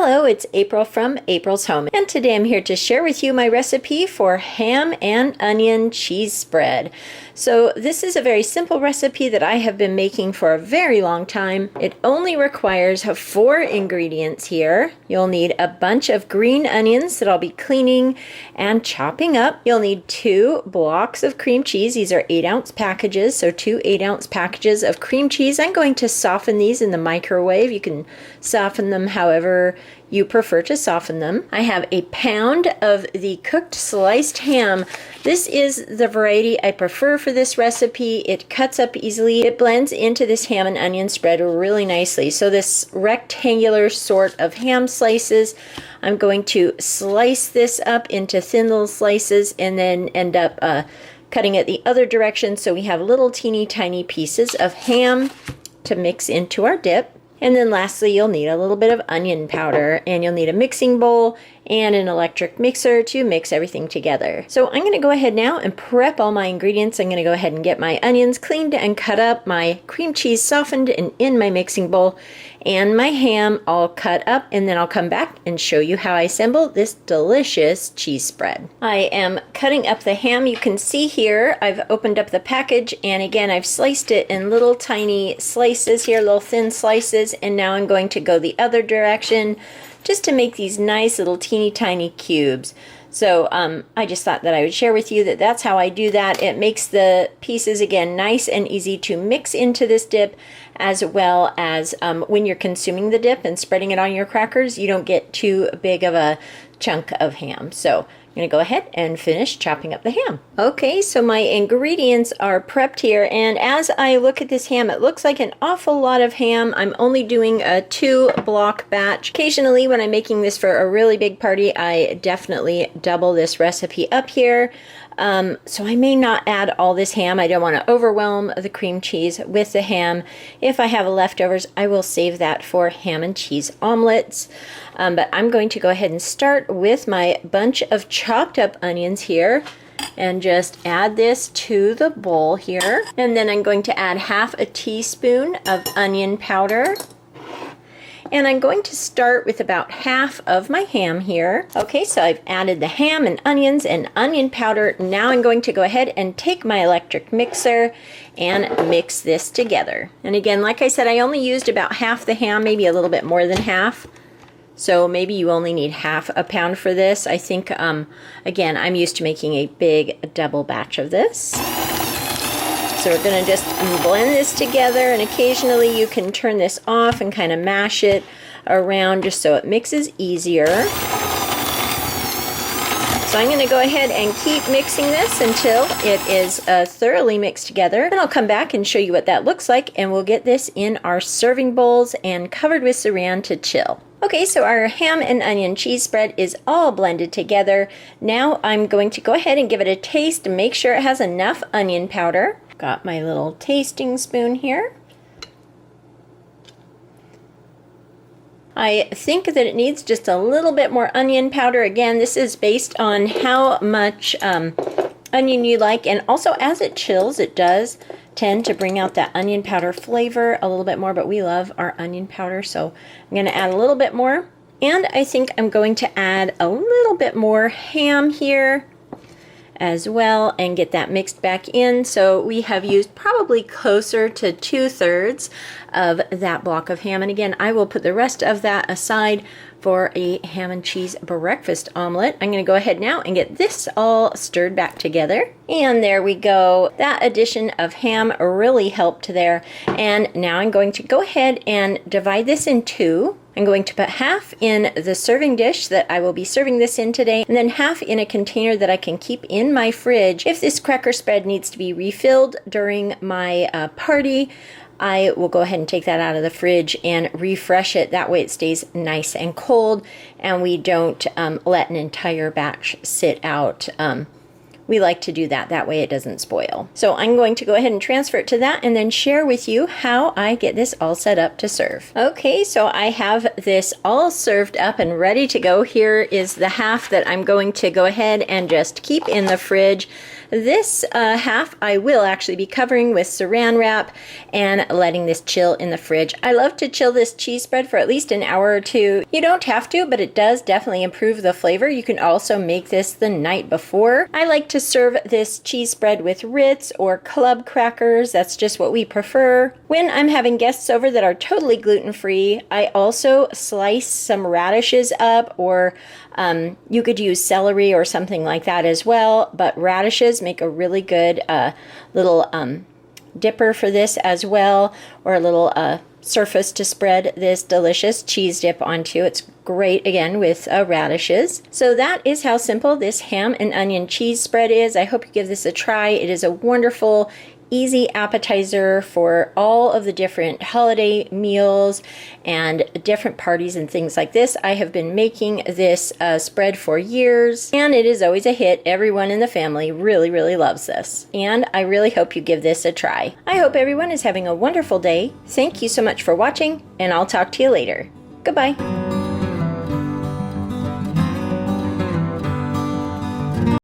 Hello, it's April from April's Home, and today I'm here to share with you my recipe for ham and onion cheese spread. So this is a very simple recipe that I have been making for a very long time. It only requires 4 ingredients here. You'll need a bunch of green onions that I'll be cleaning and chopping up. You'll need 2 blocks of cream cheese. These are 8-ounce packages, so 2 8-ounce packages of cream cheese. I'm going to soften these in the microwave. You can soften them however you prefer to soften them. I have a pound of the cooked sliced ham. This is the variety I prefer for this recipe. It cuts up easily. It blends into this ham and onion spread really nicely. So this rectangular sort of ham slices, I'm going to slice this up into thin little slices and then end up cutting it the other direction so we have little teeny tiny pieces of ham to mix into our dip. And then lastly, you'll need a little bit of onion powder, and you'll need a mixing bowl and an electric mixer to mix everything together. So I'm going to go ahead now and prep all my ingredients. I'm going to go ahead and get my onions cleaned and cut up, my cream cheese softened and in my mixing bowl, and my ham all cut up, and then I'll come back and show you how I assemble this delicious cheese spread. I am cutting up the ham. You can see here I've opened up the package, and again I've sliced it in little tiny slices here, little thin slices, and now I'm going to go the other direction just to make these nice little teeny tiny cubes. So I just thought that I would share with you that that's how I do that. It makes the pieces, again, nice and easy to mix into this dip, as well as when you're consuming the dip and spreading it on your crackers, you don't get too big of a chunk of ham. So I'm going to go ahead and finish chopping up the ham. Okay, so my ingredients are prepped here, and as I look at this ham, it looks like an awful lot of ham. I'm only doing a 2-block batch. Occasionally, when I'm making this for a really big party, I definitely double this recipe up here. So I may not add all this ham. I don't want to overwhelm the cream cheese with the ham. If I have leftovers, I will save that for ham and cheese omelets. But I'm going to go ahead and start with my bunch of chopped up onions here and just add this to the bowl here. And then I'm going to add half a teaspoon of onion powder. And I'm going to start with about half of my ham here. Okay, so I've added the ham and onion powder. Now I'm going to go ahead and take my electric mixer and mix this together. And again, like I said, I only used about half the ham, maybe a little bit more than half. So maybe you only need half a pound for this. I think, again, I'm used to making a big double batch of this. So we're going to just blend this together, and occasionally you can turn this off and kind of mash it around just so it mixes easier. So I'm going to go ahead and keep mixing this until it is thoroughly mixed together. Then I'll come back and show you what that looks like, and we'll get this in our serving bowls and covered with saran to chill. Okay, so our ham and onion cheese spread is all blended together. Now I'm going to go ahead and give it a taste and make sure it has enough onion powder. Got my little tasting spoon here. I think that it needs just a little bit more onion powder. Again, this is based on how much onion you like, and also as it chills, it does tend to bring out that onion powder flavor a little bit more, but we love our onion powder, so I'm going to add a little bit more. And I think I'm going to add a little bit more ham here as well and get that mixed back in. So we have used probably closer to 2/3 of that block of ham. And again, I will put the rest of that aside for a ham and cheese breakfast omelet. I'm going to go ahead now and get this all stirred back together. And there we go. That addition of ham really helped there. And now I'm going to go ahead and divide this in 2. I'm going to put half in the serving dish that I will be serving this in today, and then half in a container that I can keep in my fridge. If this cracker spread needs to be refilled during my party, I will go ahead and take that out of the fridge and refresh it. That way it stays nice and cold, and we don't let an entire batch sit out. We like to do that. That way it doesn't spoil. So I'm going to go ahead and transfer it to that and then share with you how I get this all set up to serve. Okay, so I have this all served up and ready to go. Here is the half that I'm going to go ahead and just keep in the fridge. This half I will actually be covering with saran wrap and letting this chill in the fridge. I love to chill this cheese spread for at least an hour or two. You don't have to, but it does definitely improve the flavor. You can also make this the night before. I like to serve this cheese spread with Ritz or club crackers. That's just what we prefer. When I'm having guests over that are totally gluten-free, I also slice some radishes up, or you could use celery or something like that as well, but radishes make a really good little dipper for this as well, or a little surface to spread this delicious cheese dip onto. It's great again with radishes. So that is how simple this ham and onion cheese spread is. I hope you give this a try. It is a wonderful, easy appetizer for all of the different holiday meals and different parties and things like this. I have been making this spread for years, and it is always a hit. Everyone in the family really, really loves this, and I really hope you give this a try. I hope everyone is having a wonderful day. Thank you so much for watching, and I'll talk to you later. Goodbye.